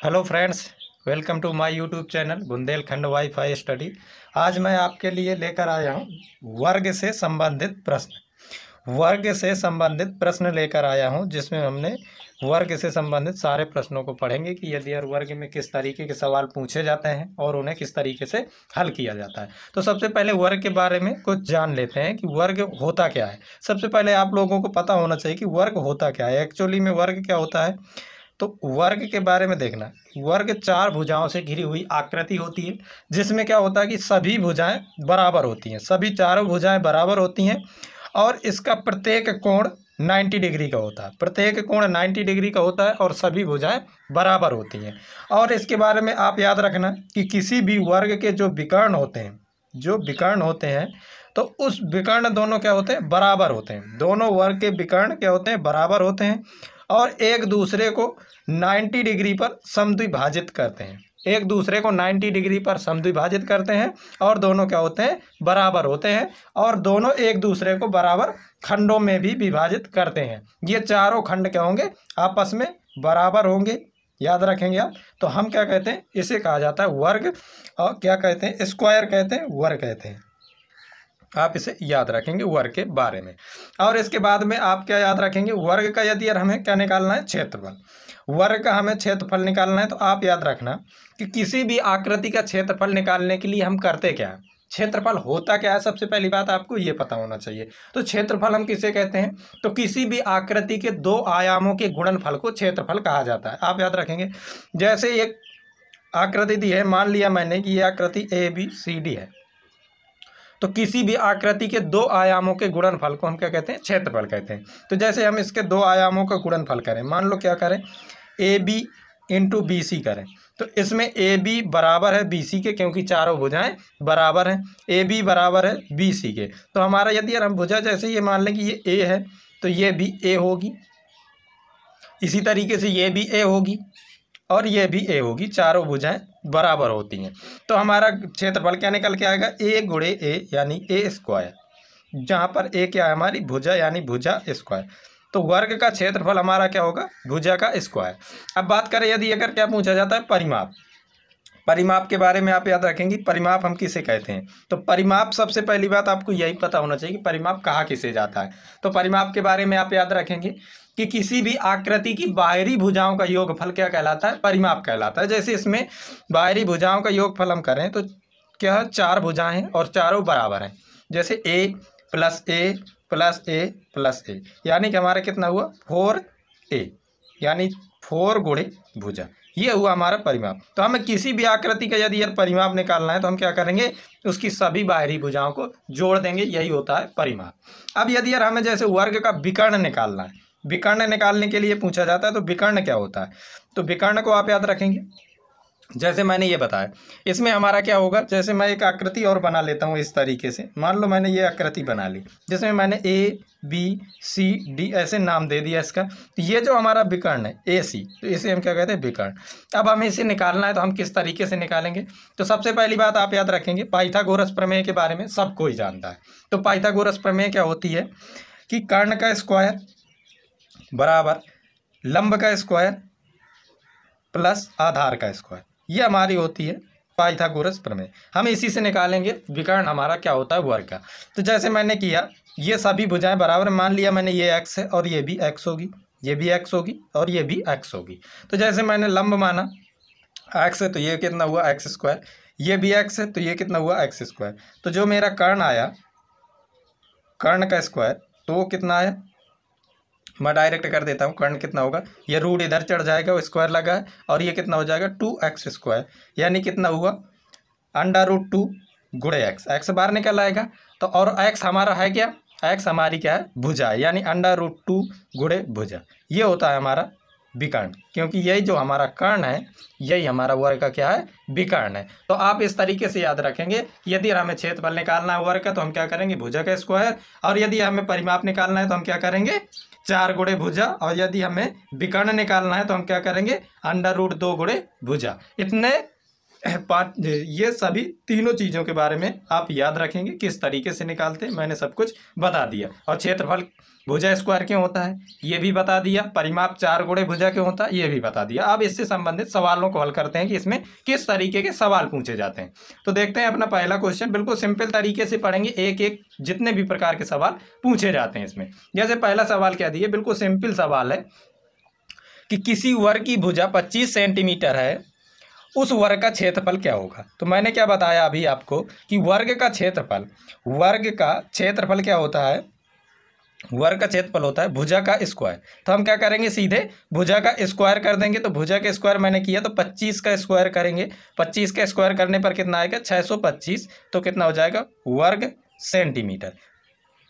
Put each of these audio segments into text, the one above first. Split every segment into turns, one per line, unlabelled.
Hello friends, welcome to my YouTube channel Bundelkhand WiFi study. आज मैं आपके लिए लेकर आया हूँ वर्ग से संबंधित प्रश्न लेकर आया हूँ, जिसमें हमने वर्ग से संबंधित सारे प्रश्नों को पढ़ेंगे कि यदि हर वर्ग में किस तरीके के सवाल पूछे जाते हैं और उन्हें किस तरीके से हल किया जाता है। तो सबसे पहले वर्ग के बारे में कुछ जान लेते हैं कि वर्ग होता क्या है। सबसे पहले आप लोगों को पता होना चाहिए कि वर्ग होता क्या है। एक्चुअली में वर्ग क्या होता है, तो वर्ग के बारे में देखना। वर्ग चार भुजाओं से घिरी हुई आकृति होती है, जिसमें क्या होता है कि सभी भुजाएं बराबर होती हैं, सभी चारों भुजाएं बराबर होती हैं और इसका प्रत्येक कोण 90 डिग्री का होता है। प्रत्येक कोण 90 डिग्री का होता है और सभी भुजाएं बराबर होती हैं। और इसके बारे में आप याद रखना कि किसी भी वर्ग के जो विकर्ण होते हैं तो उस विकर्ण दोनों क्या होते हैं, बराबर होते हैं। दोनों वर्ग के विकर्ण क्या होते हैं, बराबर होते हैं और एक दूसरे को 90 डिग्री पर समद्विभाजित करते हैं। एक दूसरे को 90 डिग्री पर समद्विभाजित करते हैं और दोनों क्या होते हैं, बराबर होते हैं और दोनों एक दूसरे को बराबर खंडों में भी विभाजित करते हैं। ये चारों खंड क्या होंगे, आपस में बराबर होंगे। याद रखेंगे आप। तो हम क्या कहते हैं, इसे कहा जाता है वर्ग। और क्या कहते हैं, स्क्वायर कहते हैं, वर्ग कहते हैं। आप इसे याद रखेंगे वर्ग के बारे में। और इसके बाद में आप क्या याद रखेंगे, वर्ग का यदि हमें क्या निकालना है, क्षेत्रफल। वर्ग का हमें क्षेत्रफल निकालना है। तो आप याद रखना कि किसी भी आकृति का क्षेत्रफल निकालने के लिए हम करते क्या है, क्षेत्रफल होता क्या है। सबसे पहली बात आपको ये पता होना चाहिए। तो क्षेत्रफल हम किसे कहते हैं, तो किसी भी आकृति के दो आयामों के गुणनफल को क्षेत्रफल कहा जाता है। आप याद रखेंगे। जैसे एक आकृति दी है, मान लिया मैंने कि यह आकृति ABCD है, तो किसी भी आकृति के दो आयामों के गुणनफल को हम क्या कहते हैं, क्षेत्रफल कहते हैं। तो जैसे हम इसके दो आयामों का गुणनफल करें, मान लो क्या करें, AB इंटू BC करें, तो इसमें AB बराबर है BC के, क्योंकि चारों भुजाएं बराबर हैं। AB बराबर है BC के। तो हमारा यदि हम भुजा जैसे ये मान लें कि ये A है, तो ये भी A होगी, इसी तरीके से ये भी A होगी और ये भी A होगी। चारों भुजाएं बराबर होती हैं। तो हमारा क्षेत्रफल क्या निकल के आएगा, A गुणे A यानी A स्क्वायर, जहाँ पर A क्या है, हमारी भुजा यानी भुजा स्क्वायर। तो वर्ग का क्षेत्रफल हमारा क्या होगा, भुजा का स्क्वायर। अब बात करें यदि अगर क्या पूछा जाता है, परिमाप। परिमाप के बारे में आप याद रखेंगे, परिमाप हम किसे कहते हैं। तो परिमाप, सबसे पहली बात आपको यही पता होना चाहिए कि परिमाप कहाँ किसे जाता है। तो परिमाप के बारे में आप याद रखेंगे कि किसी भी आकृति की बाहरी भुजाओं का योगफल क्या कहलाता है, परिमाप कहलाता है। जैसे इसमें बाहरी भुजाओं का योगफल हम करें तो क्या है, चार भुजाएं हैं और चारों बराबर हैं। जैसे A plus A plus A plus A, यानी कि हमारा कितना हुआ, 4A, यानी 4 गुणे भुजा। ये हुआ हमारा परिमाप। तो हमें किसी भी आकृति का यदि परिमाप निकालना है तो हम क्या करेंगे, उसकी सभी बाहरी भुजाओं को जोड़ देंगे, यही होता है परिमाप। अब यदि हमें जैसे वर्ग का विकर्ण निकालना है, विकर्ण निकालने के लिए पूछा जाता है तो विकर्ण क्या होता है, तो विकर्ण को आप याद रखेंगे। जैसे मैंने ये बताया, इसमें हमारा क्या होगा, जैसे मैं एक आकृति और बना लेता हूँ इस तरीके से। मान लो मैंने ये आकृति बना ली, जिसमें मैंने ABCD ऐसे नाम दे दिया इसका। तो ये जो हमारा विकर्ण है AC, तो इसे हम क्या कहते हैं, विकर्ण। अब हमें इसे निकालना है तो हम किस तरीके से निकालेंगे। तो सबसे पहली बात आप याद रखेंगे, पाइथागोरस प्रमेय के बारे में सब कोई जानता है। तो पाइथागोरस प्रमेय क्या होती है कि कर्ण का स्क्वायर बराबर लंब का स्क्वायर प्लस आधार का स्क्वायर, ये हमारी होती है पाइथागोरस प्रमेय। हम इसी से निकालेंगे विकर्ण हमारा क्या होता है, वर्ग का। तो जैसे मैंने किया, ये सभी भुजाएं बराबर, मान लिया मैंने ये x है और ये भी x होगी, ये भी x होगी और ये भी x होगी। तो जैसे मैंने लंब माना x है तो ये कितना हुआ, x स्क्वायर, ये भी x है तो ये कितना हुआ, x स्क्वायर। तो जो मेरा कर्ण आया, कर्ण का स्क्वायर, तो वो कितना आया, मैं डायरेक्ट कर देता हूँ। कर्ण कितना होगा, ये रूट इधर चढ़ जाएगा, वो स्क्वायर लगा है, और ये कितना हो जाएगा, 2x स्क्वायर, यानी कितना हुआ, √2 गुणे x। x बाहर निकल आएगा। तो और x हमारा है क्या, x हमारी क्या है, भुजा है, यानी √2 गुणे भुजा। ये होता है हमारा विकर्ण, क्योंकि यही जो हमारा कर्ण है यही हमारा वर्ग का क्या है, विकर्ण है। तो आप इस तरीके से याद रखेंगे, यदि हमें क्षेत्रफल निकालना है वर्ग का तो हम क्या करेंगे, भुजा का स्क्वायर, और यदि हमें परिमाप निकालना है तो हम क्या करेंगे, 4 गुणे भुजा, और यदि हमें विकर्ण निकालना है तो हम क्या करेंगे, √2 गुणे भुजा। इतने ये सभी तीनों चीज़ों के बारे में आप याद रखेंगे, किस तरीके से निकालते हैं मैंने सब कुछ बता दिया। और क्षेत्रफल भुजा स्क्वायर क्यों होता है ये भी बता दिया, परिमाप 4 गुणे भुजा क्यों होता है ये भी बता दिया। अब इससे संबंधित सवालों को हल करते हैं कि इसमें किस तरीके के सवाल पूछे जाते हैं। तो देखते हैं अपना पहला क्वेश्चन, बिल्कुल सिंपल तरीके से पढ़ेंगे, एक एक जितने भी प्रकार के सवाल पूछे जाते हैं इसमें। जैसे पहला सवाल क्या दिए, बिल्कुल सिंपल सवाल है कि किसी वर्ग की भुजा 25 सेंटीमीटर है, उस वर्ग का क्षेत्रफल क्या होगा। तो मैंने क्या बताया अभी आपको कि वर्ग का क्षेत्रफल क्या होता है, वर्ग का क्षेत्रफल होता है भुजा का स्क्वायर। तो हम क्या करेंगे, सीधे भुजा का स्क्वायर कर देंगे। तो भुजा का स्क्वायर मैंने किया तो 25 का स्क्वायर करेंगे, 25 का स्क्वायर करने पर कितना आएगा 625। तो कितना हो जाएगा वर्ग सेंटीमीटर,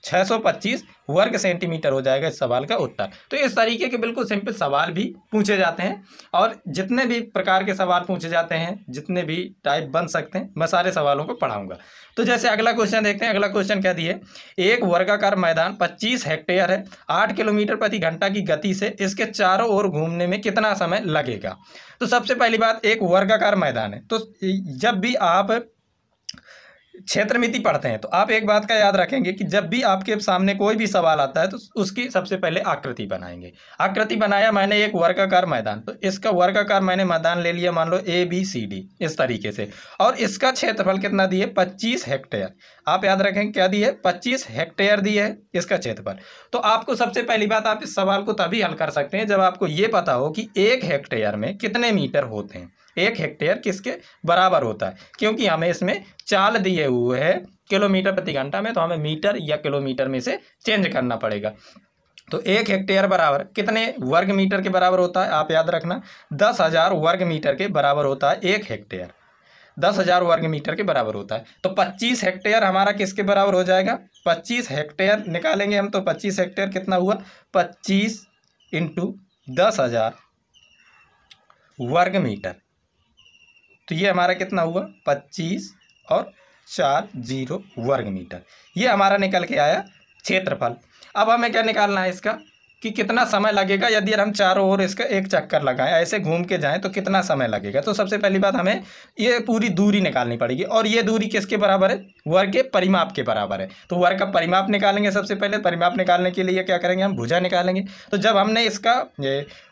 625 वर्ग सेंटीमीटर हो जाएगा इस सवाल का उत्तर। तो इस तरीके के बिल्कुल सिंपल सवाल भी पूछे जाते हैं, और जितने भी प्रकार के सवाल पूछे जाते हैं, जितने भी टाइप बन सकते हैं, मैं सारे सवालों को पढ़ाऊंगा। तो जैसे अगला क्वेश्चन देखते हैं। अगला क्वेश्चन क्या दिए, एक वर्गाकार मैदान 25 हेक्टेयर है, 8 किलोमीटर प्रति घंटा की गति से इसके चारों ओर घूमने में कितना समय लगेगा। तो सबसे पहली बात, एक वर्गाकार मैदान है, तो जब भी आप क्षेत्रमिति पढ़ते हैं तो आप एक बात का याद रखेंगे कि जब भी आपके सामने कोई भी सवाल आता है तो उसकी सबसे पहले आकृति बनाएंगे। आकृति बनाया मैंने एक वर्गाकार मैदान, तो इसका वर्गाकार मैंने मैदान ले लिया, मान लो ABCD इस तरीके से, और इसका क्षेत्रफल कितना दिए 25 हेक्टेयर। आप याद रखेंगे क्या दिए 25 हेक्टेयर दिए है इसका क्षेत्रफल। तो आपको सबसे पहली बात, आप इस सवाल को तभी हल कर सकते हैं जब आपको ये पता हो कि 1 हेक्टेयर में कितने मीटर होते हैं, 1 हेक्टेयर किसके बराबर होता है, क्योंकि हमें इसमें चाल दिए हुए है किलोमीटर प्रति घंटा में, तो हमें मीटर या किलोमीटर में से चेंज करना पड़ेगा। तो 1 हेक्टेयर बराबर कितने वर्ग मीटर के बराबर होता है, आप याद रखना 10,000 वर्ग मीटर के बराबर होता है 1 हेक्टेयर, 10,000 वर्ग मीटर के बराबर होता है। तो 25 हेक्टेयर हमारा किसके बराबर हो जाएगा, 25 हेक्टेयर निकालेंगे हम, तो 25 हेक्टेयर कितना हुआ 25 × 10,000 वर्ग मीटर। तो ये हमारा कितना हुआ 25 और 40 वर्ग मीटर, ये हमारा निकल के आया क्षेत्रफल। अब हमें क्या निकालना है इसका कि कितना समय लगेगा यदि हम चारों ओर इसका एक चक्कर लगाएं, ऐसे घूम के जाएं तो कितना समय लगेगा। तो सबसे पहली बात हमें ये पूरी दूरी निकालनी पड़ेगी, और ये दूरी किसके बराबर है, वर्ग के परिमाप के बराबर है। तो वर्ग का परिमाप निकालेंगे सबसे पहले, परिमाप निकालने के लिए क्या करेंगे हम भुजा निकालेंगे। तो जब हमने इसका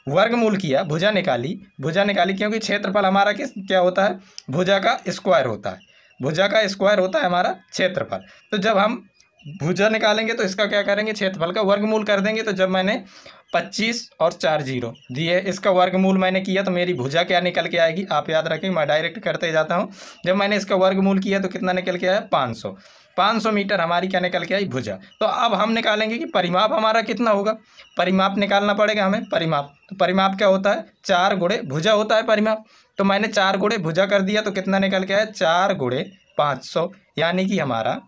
वर्गमूल किया, भुजा निकाली क्योंकि क्षेत्रफल हमारा क्या होता है, भुजा का स्क्वायर होता है, भुजा का स्क्वायर होता है हमारा क्षेत्रफल। तो जब हम भुजा निकालेंगे तो इसका क्या करेंगे, क्षेत्रफल का वर्गमूल कर देंगे। तो जब मैंने 25 और 40 दिए, इसका वर्गमूल मैंने किया तो मेरी भुजा क्या निकल के आएगी, आप याद रखेंगे, मैं डायरेक्ट करते जाता हूँ। जब मैंने इसका वर्गमूल किया तो कितना निकल के आया 500 मीटर हमारी क्या निकल के आई भुजा। तो अब हम निकालेंगे कि परिमाप हमारा कितना होगा, परिमाप निकालना पड़ेगा हमें, परिमाप। तो परिमाप क्या होता है 4 गुणे भुजा होता है परिमाप। तो मैंने 4 गुणे भुजा कर दिया, तो कितना निकल के आया 4 × 500, यानी कि हमारा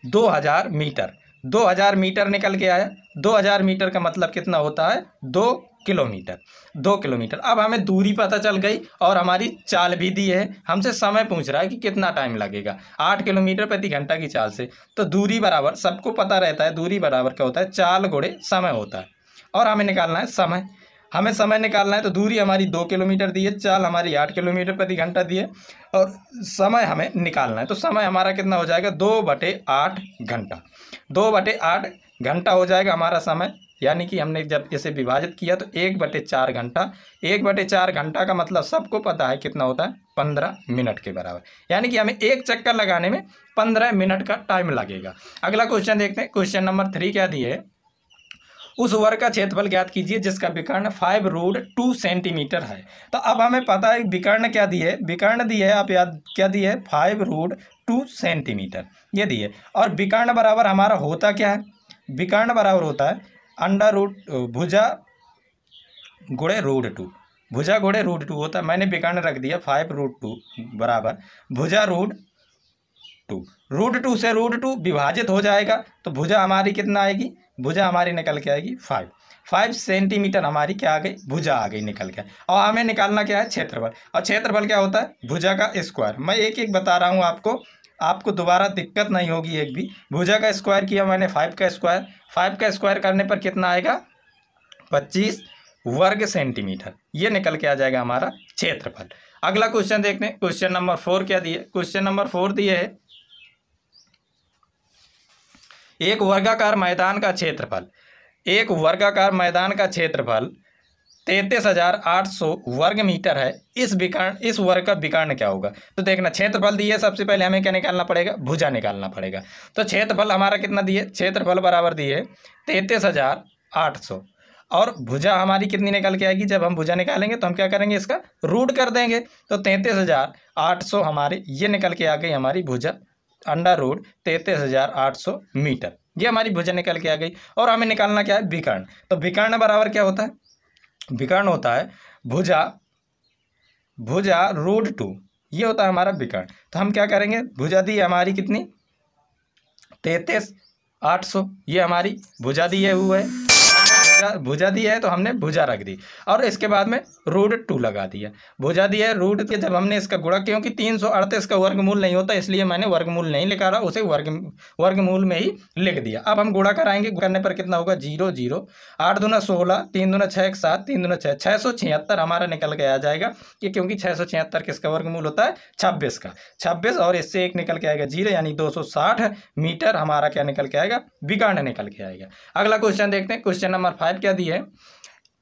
2000 मीटर, 2000 मीटर निकल के आया। 2000 मीटर का मतलब कितना होता है 2 किलोमीटर, 2 किलोमीटर। अब हमें दूरी पता चल गई और हमारी चाल भी दी है, हमसे समय पूछ रहा है कि कितना टाइम लगेगा 8 किलोमीटर प्रति घंटा की चाल से। तो दूरी बराबर, सबको पता रहता है दूरी बराबर क्या होता है, चाल गुणे समय होता है। और हमें निकालना है समय, हमें समय निकालना है। तो दूरी हमारी 2 किलोमीटर दी है, चाल हमारी 8 किलोमीटर प्रति घंटा दी है, और समय हमें निकालना है। तो समय हमारा कितना हो जाएगा 2/8 घंटा, 2/8 घंटा हो जाएगा हमारा समय। यानी कि हमने जब इसे विभाजित किया तो 1/4 घंटा, 1/4 घंटा का मतलब सबको पता है कितना होता है 15 मिनट के बराबर। यानी कि हमें एक चक्कर लगाने में 15 मिनट का टाइम लगेगा। अगला क्वेश्चन देखते हैं, क्वेश्चन नंबर 3 क्या दिए है, उस वर्ग का क्षेत्रफल ज्ञात कीजिए जिसका विकर्ण 5√2 सेंटीमीटर है। तो अब हमें पता है विकर्ण क्या दिए है, विकर्ण दिए है, आप याद क्या दिए है 5√2 सेंटीमीटर ये दिए। और विकर्ण बराबर हमारा होता क्या है, विकर्ण बराबर होता है भुजा गुणे √2, भुजा गुणे √2 होता है। मैंने विकर्ण रख दिया 5√2 बराबर भुजा √2, √2 से √2 विभाजित हो जाएगा तो भुजा हमारी कितना आएगी, भुजा हमारी निकल के आएगी 5 सेंटीमीटर हमारी क्या आ गई, भुजा आ गई निकल के। और हमें निकालना क्या है क्षेत्रफल, और क्षेत्रफल क्या होता है भुजा का स्क्वायर। मैं एक एक बता रहा हूँ आपको दोबारा दिक्कत नहीं होगी एक भी। भुजा का स्क्वायर किया मैंने 5 का स्क्वायर, 5 का स्क्वायर करने पर कितना आएगा 25 वर्ग सेंटीमीटर, ये निकल के आ जाएगा हमारा क्षेत्रफल। अगला क्वेश्चन देखते हैं। क्वेश्चन नंबर 4 क्या दिए? क्वेश्चन नंबर 4 दिए है एक वर्गाकार मैदान का क्षेत्रफल, एक वर्गाकार मैदान का क्षेत्रफल 33,800 वर्ग मीटर है। इस वर्ग का विकर्ण क्या होगा? तो देखना, क्षेत्रफल दिए, सबसे पहले हमें क्या निकालना पड़ेगा? भुजा निकालना पड़ेगा। तो क्षेत्रफल हमारा कितना दिए? क्षेत्रफल बराबर दिए 33,800 और भुजा हमारी कितनी निकल के आएगी? जब हम भुजा निकालेंगे तो हम क्या करेंगे? इसका रूट कर देंगे। तो 33,800 हमारे ये निकल के आ गई हमारी भुजा, अंडर रूट 33,800 मीटर, ये हमारी भुजा निकल के आ गई। और हमें निकालना क्या है? विकर्ण। तो विकर्ण बराबर क्या होता है? विकर्ण होता है भुजा रूट 2, ये होता है हमारा विकर्ण। तो हम क्या करेंगे? भुजा दी हमारी कितनी? 33,800, ये हमारी भुजा दी है, हुआ है भुजा दी है तो हमने भुजा रख दी और इसके बाद में रूट 2 लगा दिया। भुजा दी है, रूट के जब हमने इसका गुणा, क्योंकि 338 का वर्गमूल नहीं होता इसलिए मैंने वर्गमूल नहीं लिखा रहा, उसे वर्गमूल में ही लिख दिया। अब हम गुणा कराएंगे, करने पर कितना होगा? 0 0, 8 दूना 16, 3 दूना 6, 7, 3 दूना 6, 676 हमारा निकल के आ जाएगा। ये क्योंकि 676 किसका वर्गमूल होता है? 26 का। 26 और इससे एक निकल के आएगा 0, यानी 260 मीटर हमारा क्या निकल के आएगा? विकर्ण निकल के आएगा। अगला क्वेश्चन देखते हैं। क्वेश्चन नंबर 5 क्या दिया है?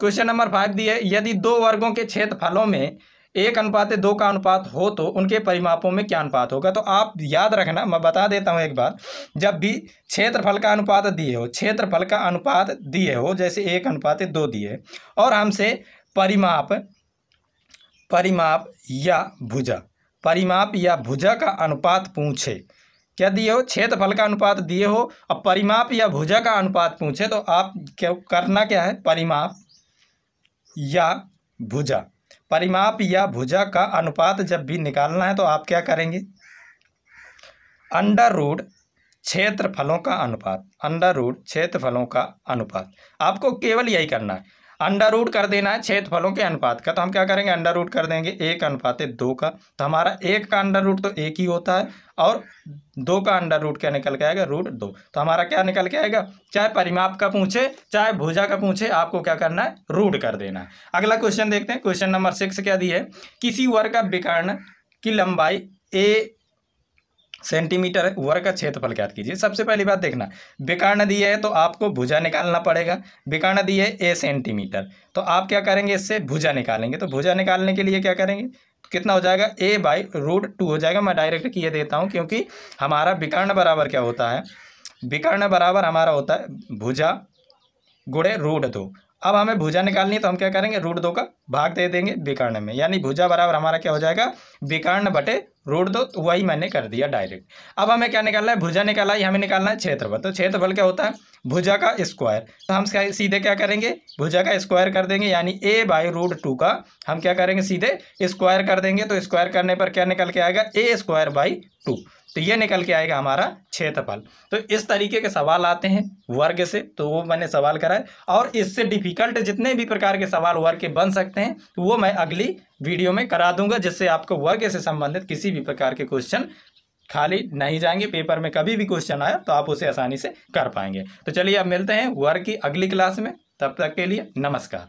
क्वेश्चन नंबर 5 दिया है यदि दो वर्गों के क्षेत्रफलों में 1:2 का अनुपात हो तो उनके परिमापों में क्या अनुपात होगा? तो आप याद रखना, मैं बता देता हूं एक बार, जब भी क्षेत्रफल का अनुपात दिए हो, क्षेत्रफल का अनुपात दिए हो, जैसे 1:2 दिए और हमसे परिमाप या भुजा का अनुपात पूछे, क्या दिए हो? क्षेत्रफल का अनुपात दिए हो और परिमाप या भुजा का अनुपात पूछे, तो आप क्या करना क्या है? परिमाप या भुजा का अनुपात जब भी निकालना है तो आप क्या करेंगे? अंडर रूट क्षेत्रफलों का अनुपात, आपको केवल यही करना है, अंडर रूट कर देना है क्षेत्रफलों के अनुपात का। तो हम क्या करेंगे? अंडर रूट कर देंगे 1:2 का। तो हमारा 1 का अंडर रूट तो 1 ही होता है और 2 का अंडर रूट क्या निकल के आएगा? रूट 2। तो हमारा क्या निकल के आएगा? चाहे परिमाप का पूछे चाहे भुजा का पूछे, आपको क्या करना है? रूट कर देना है। अगला क्वेश्चन देखते हैं। क्वेश्चन नंबर 6 क्या दी है? किसी वर्ग का विकर्ण की लंबाई a सेंटीमीटर है, वर्ग का क्षेत्रफल ज्ञात कीजिए। सबसे पहली बात देखना, विकर्ण दिया है तो आपको भुजा निकालना पड़ेगा। विकर्ण दिया है a सेंटीमीटर, तो आप क्या करेंगे? इससे भुजा निकालेंगे। तो भुजा निकालने के लिए क्या करेंगे? कितना हो जाएगा? a/√2 हो जाएगा। मैं डायरेक्ट किए देता हूं क्योंकि हमारा विकर्ण बराबर क्या होता है? विकर्ण बराबर हमारा होता है भुजा गुणे √2। अब हमें भुजा निकालनी है तो हम क्या करेंगे? √2 का भाग दे देंगे विकर्ण में, यानी भुजा बराबर हमारा क्या हो जाएगा? विकर्ण बटे √2। तो वही मैंने कर दिया डायरेक्ट। अब हमें क्या निकालना है? भुजा निकाला ही, हमें निकालना है क्षेत्रफल। तो क्षेत्रफल क्या होता है? भुजा का स्क्वायर। तो हम सीधे क्या करेंगे? भुजा का स्क्वायर कर देंगे, यानी a/√2 का हम क्या करेंगे? सीधे स्क्वायर कर देंगे। तो स्क्वायर करने पर क्या निकल के आएगा? a²/2। तो ये निकल के आएगा हमारा क्षेत्रफल। तो इस तरीके के सवाल आते हैं वर्ग से, तो वो मैंने सवाल कराए। और इससे डिफिकल्ट जितने भी प्रकार के सवाल वर्ग के बन सकते हैं वो मैं अगली वीडियो में करा दूंगा, जिससे आपको वर्ग से संबंधित किसी भी प्रकार के क्वेश्चन खाली नहीं जाएंगे। पेपर में कभी भी क्वेश्चन आया तो आप उसे आसानी से कर पाएंगे। तो चलिए अब मिलते हैं वर्ग की अगली क्लास में, तब तक के लिए नमस्कार।